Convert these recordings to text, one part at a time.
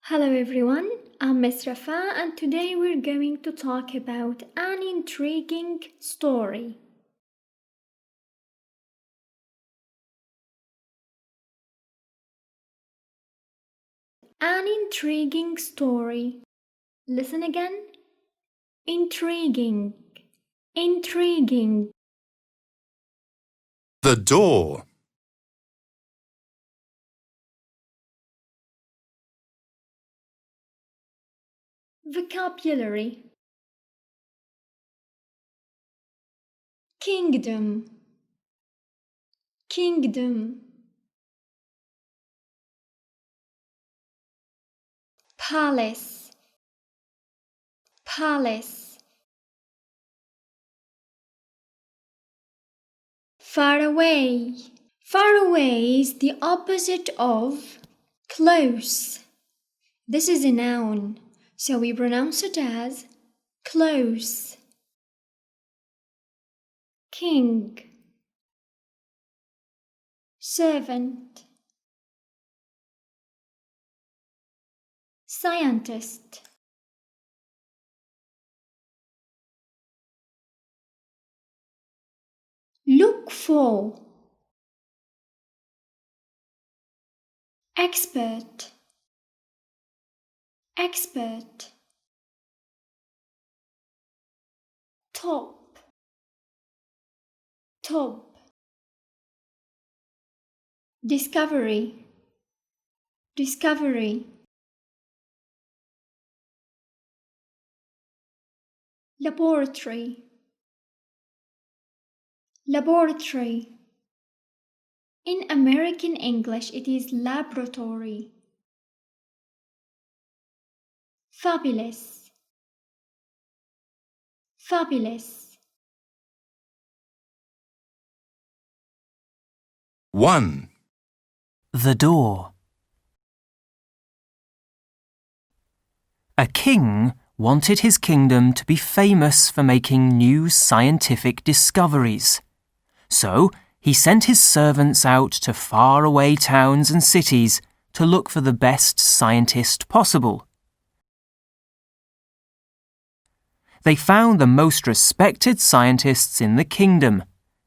Hello everyone, I'm Miss Rafa and today we're going to talk about an intriguing story. An intriguing story. Listen again. Intriguing. Intriguing. The door. Vocabulary. Kingdom. Kingdom. Palace. Palace. Far away. Far away is the opposite of close. This is a noun, so we pronounce it as close. King. Servant. Scientist. Look for. Expert. Expert. Top. Top. Discovery. Discovery. Laboratory. Laboratory. In American English, it is laboratory. Fabulous. Fabulous. 1. The door. A king wanted his kingdom to be famous for making new scientific discoveries. So he sent his servants out to faraway towns and cities to look for the best scientist possible. They found the most respected scientists in the kingdom,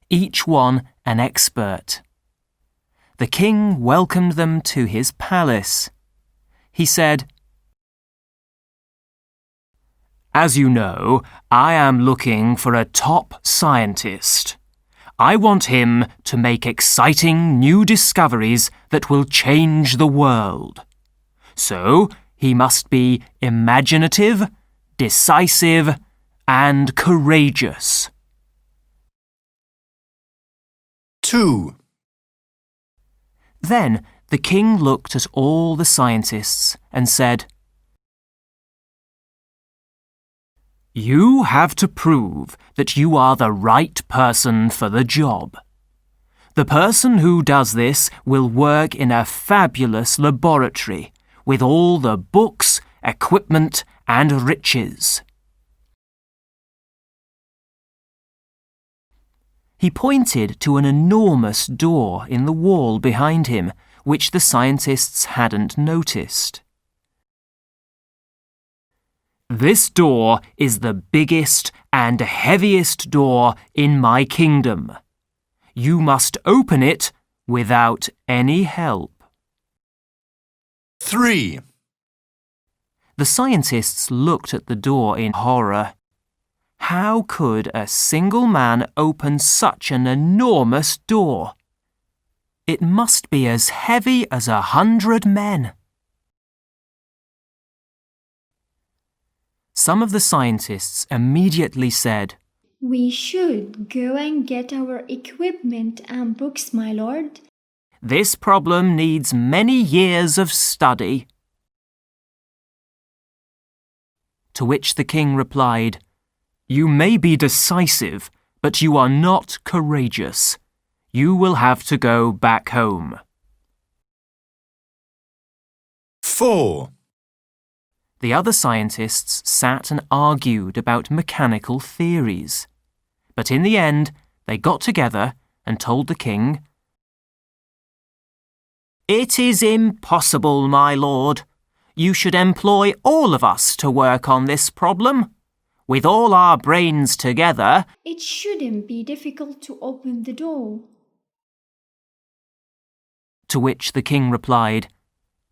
each one an expert. The king welcomed them to his palace. He said, "As you know, I am looking for a top scientist. I want him to make exciting new discoveries that will change the world. So he must be imaginative, decisive, and courageous." 2. Then the king looked at all the scientists and said, "You have to prove that you are the right person for the job. The person who does this will work in a fabulous laboratory with all the books, equipment, and riches." He pointed to an enormous door in the wall behind him, which the scientists hadn't noticed. "This door is the biggest and heaviest door in my kingdom. You must open it without any help." 3. The scientists looked at the door in horror. How could a single man open such an enormous door? It must be as heavy as 100 men. Some of the scientists immediately said, We should go and get our equipment and books, my lord. "This problem needs many years of study." To which the king replied, "You may be decisive, but you are not courageous. You will have to go back home." 4. The other scientists sat and argued about mechanical theories. But in the end, they got together and told the king, "It is impossible, my lord. You should employ all of us to work on this problem. With all our brains together, it shouldn't be difficult to open the door. To which the king replied,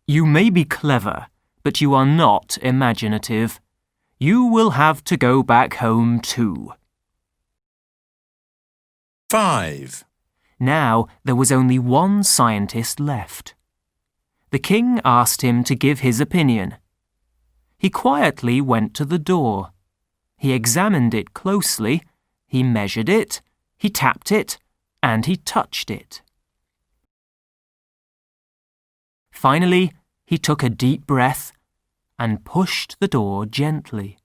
You may be clever, but you are not imaginative. You will have to go back home too. 5. Now there was only one scientist left. The king asked him to give his opinion. He quietly went to the door. He examined it closely, he measured it, he tapped it, and he touched it. Finally, he took a deep breath and pushed the door gently.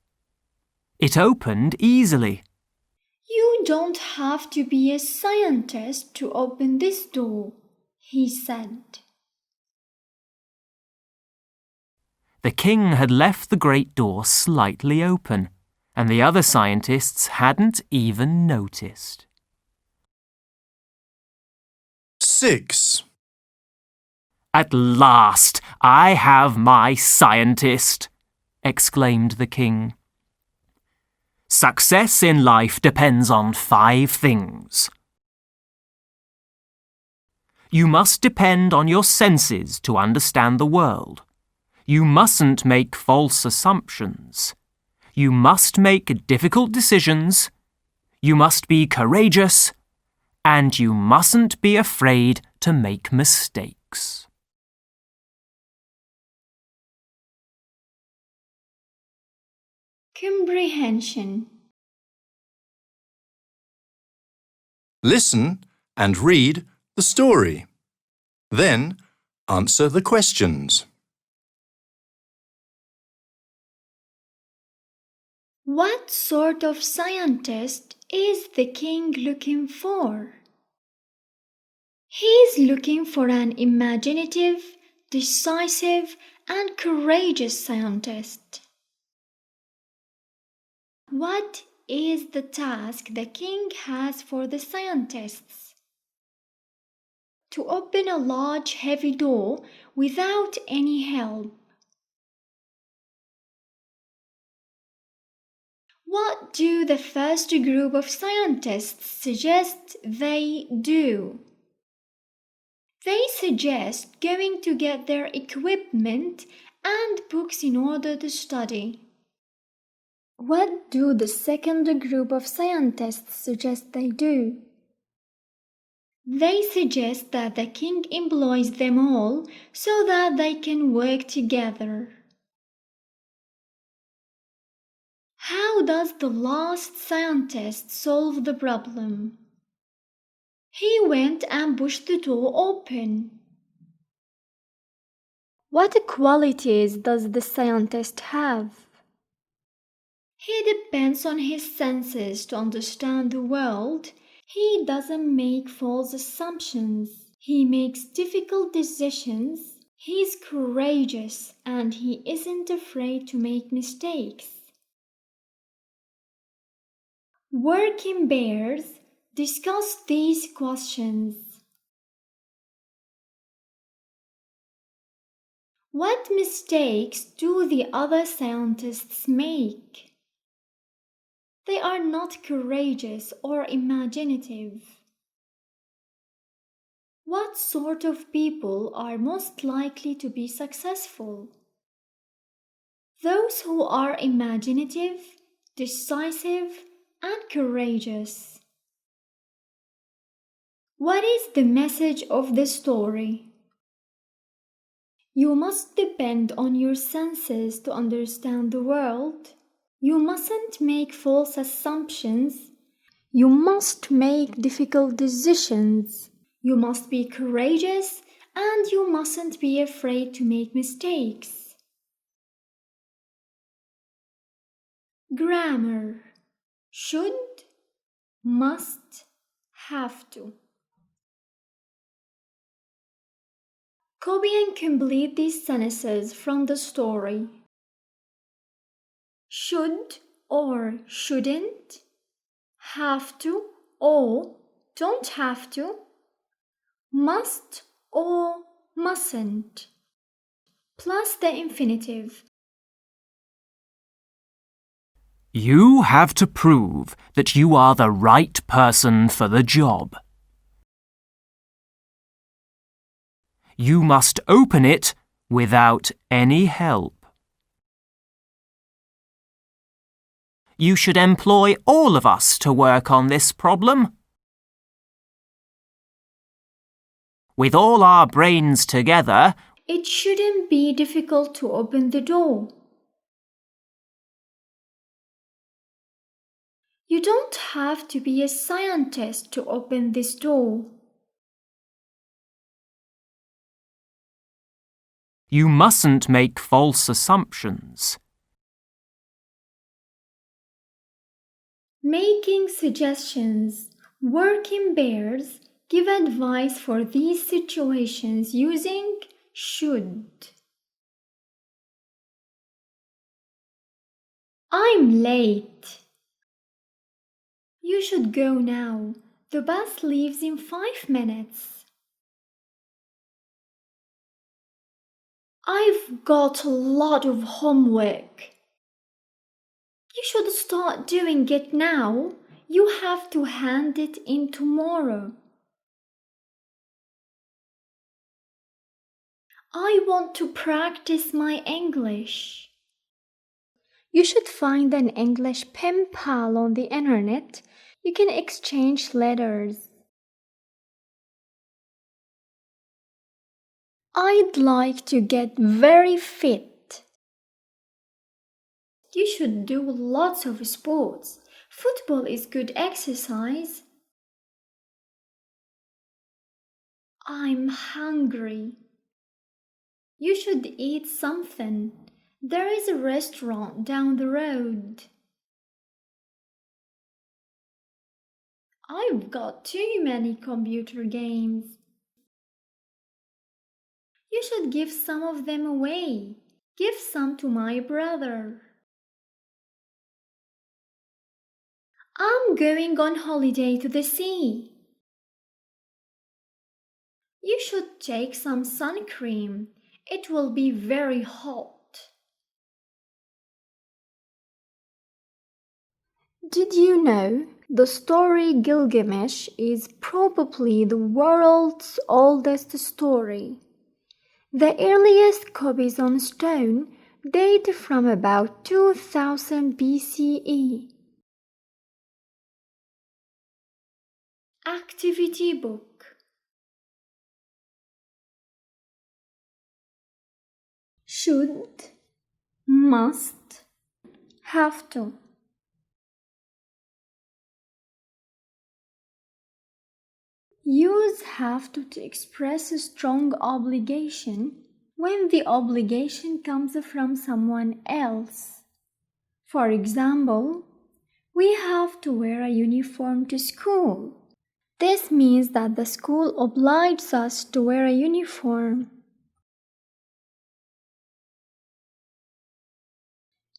It opened easily. You don't have to be a scientist to open this door, he said. The king had left the great door slightly open, and the other scientists hadn't even noticed. 6. At last, I have my scientist, exclaimed the king. Success in life depends on 5 things. You must depend on your senses to understand the world. You mustn't make false assumptions. You must make difficult decisions. You must be courageous. And you mustn't be afraid to make mistakes. Comprehension. Listen and read the story. Then answer the questions. What sort of scientist is the king looking for? He's looking for an imaginative, decisive, and courageous scientist. What is the task the king has for the scientists? To open a large, heavy door without any help. What do the first group of scientists suggest they do? They suggest going to get their equipment and books in order to study. What do the second group of scientists suggest they do? They suggest that the king employs them all so that they can work together. How does the last scientist solve the problem? He went and pushed the door open. What qualities does the scientist have? He depends on his senses to understand the world. He doesn't make false assumptions. He makes difficult decisions. He's courageous and he isn't afraid to make mistakes. Working bears discuss these questions. What mistakes do the other scientists make? They are not courageous or imaginative. What sort of people are most likely to be successful? Those who are imaginative, decisive, and courageous. What is the message of the story? You must depend on your senses to understand the world. You mustn't make false assumptions. You must make difficult decisions. You must be courageous and you mustn't be afraid to make mistakes. Grammar. Should, must, have to. Copy and complete these sentences from the story. Should or shouldn't, have to or don't have to, must or mustn't. plus the infinitive. You have to prove that you are the right person for the job. You must open it without any help. You should employ all of us to work on this problem. With all our brains together, It shouldn't be difficult to open the door. You don't have to be a scientist to open this door. you mustn't make false assumptions. Making suggestions. Working bears give advice for these situations using should. I'm late. You should go now. The bus leaves in 5 minutes. I've got a lot of homework. You should start doing it now. You have to hand it in tomorrow. I want to practice my English. You should find an English pen pal on the internet. You can exchange letters. I'd like to get very fit. You should do lots of sports. Football is good exercise. I'm hungry. You should eat something. There is a restaurant down the road. I've got too many computer games. You should give some of them away. Give some to my brother. I'm going on holiday to the sea. You should take some sun cream. It will be very hot. Did you know the story Gilgamesh is probably the world's oldest story? The earliest copies on stone date from about 2000 BCE. Activity book. Should, must, have to. Use have to express a strong obligation when the obligation comes from someone else. For example, we have to wear a uniform to school. This means that the school obliges us to wear a uniform.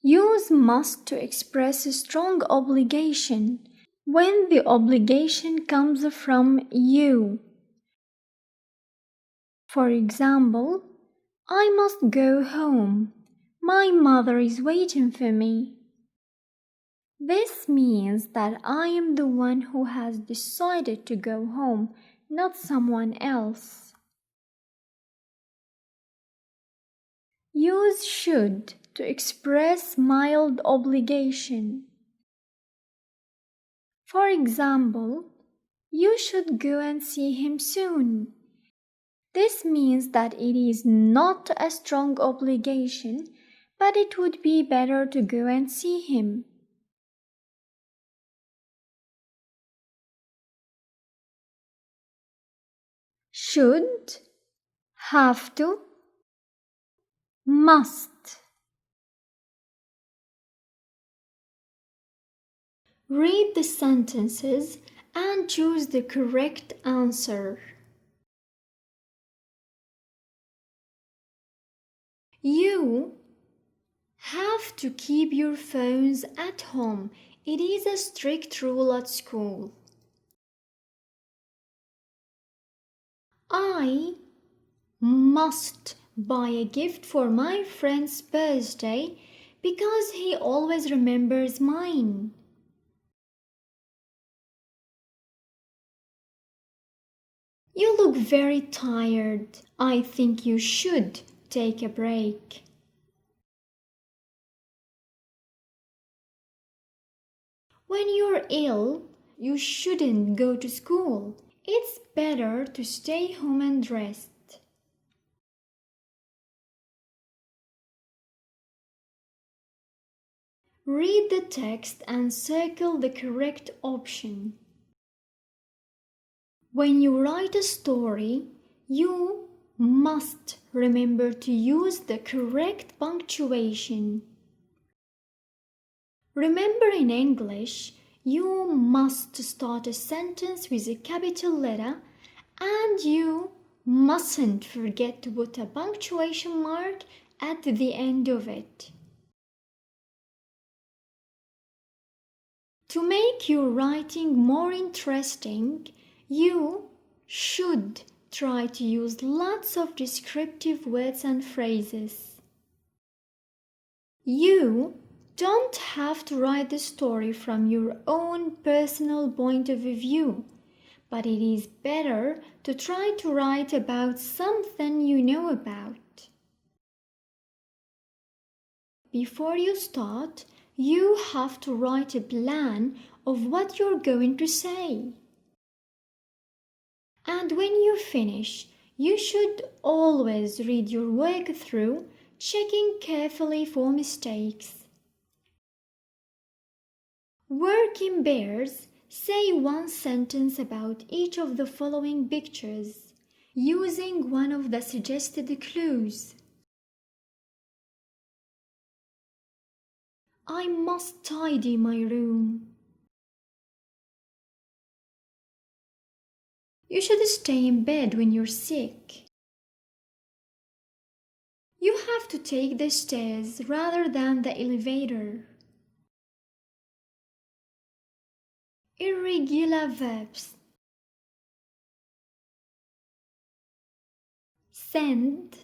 Use must to express a strong obligation when the obligation comes from you. For example, I must go home. My mother is waiting for me. This means that I am the one who has decided to go home, not someone else. Use should to express mild obligation. For example, you should go and see him soon. This means that it is not a strong obligation, but it would be better to go and see him. Should, have to, must. Read the sentences and choose the correct answer. You have to keep your phones at home. It is a strict rule at school. I must buy a gift for my friend's birthday because he always remembers mine. You look very tired. I think you should take a break. When you're ill, you shouldn't go to school. It's better to stay home and rest. Read the text and circle the correct option. When you write a story, you must remember to use the correct punctuation. Remember, in English, you must start a sentence with a capital letter and you mustn't forget to put a punctuation mark at the end of it. To make your writing more interesting, you should try to use lots of descriptive words and phrases. You don't have to write the story from your own personal point of view, but it is better to try to write about something you know about. Before you start, you have to write a plan of what you're going to say. And when you finish, you should always read your work through, checking carefully for mistakes. Work in pairs. Say one sentence about each of the following pictures, using one of the suggested clues. I must tidy my room. You should stay in bed when you're sick. You have to take the stairs rather than the elevator. Irregular verbs. Send,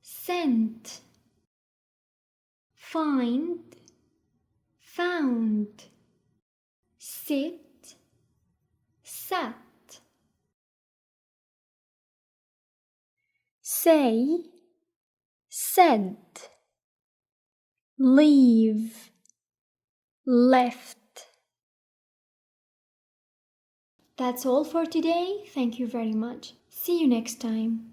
sent. Find, found. Sit, sat. Say, said. Leave, left. That's all for today. Thank you very much. See you next time.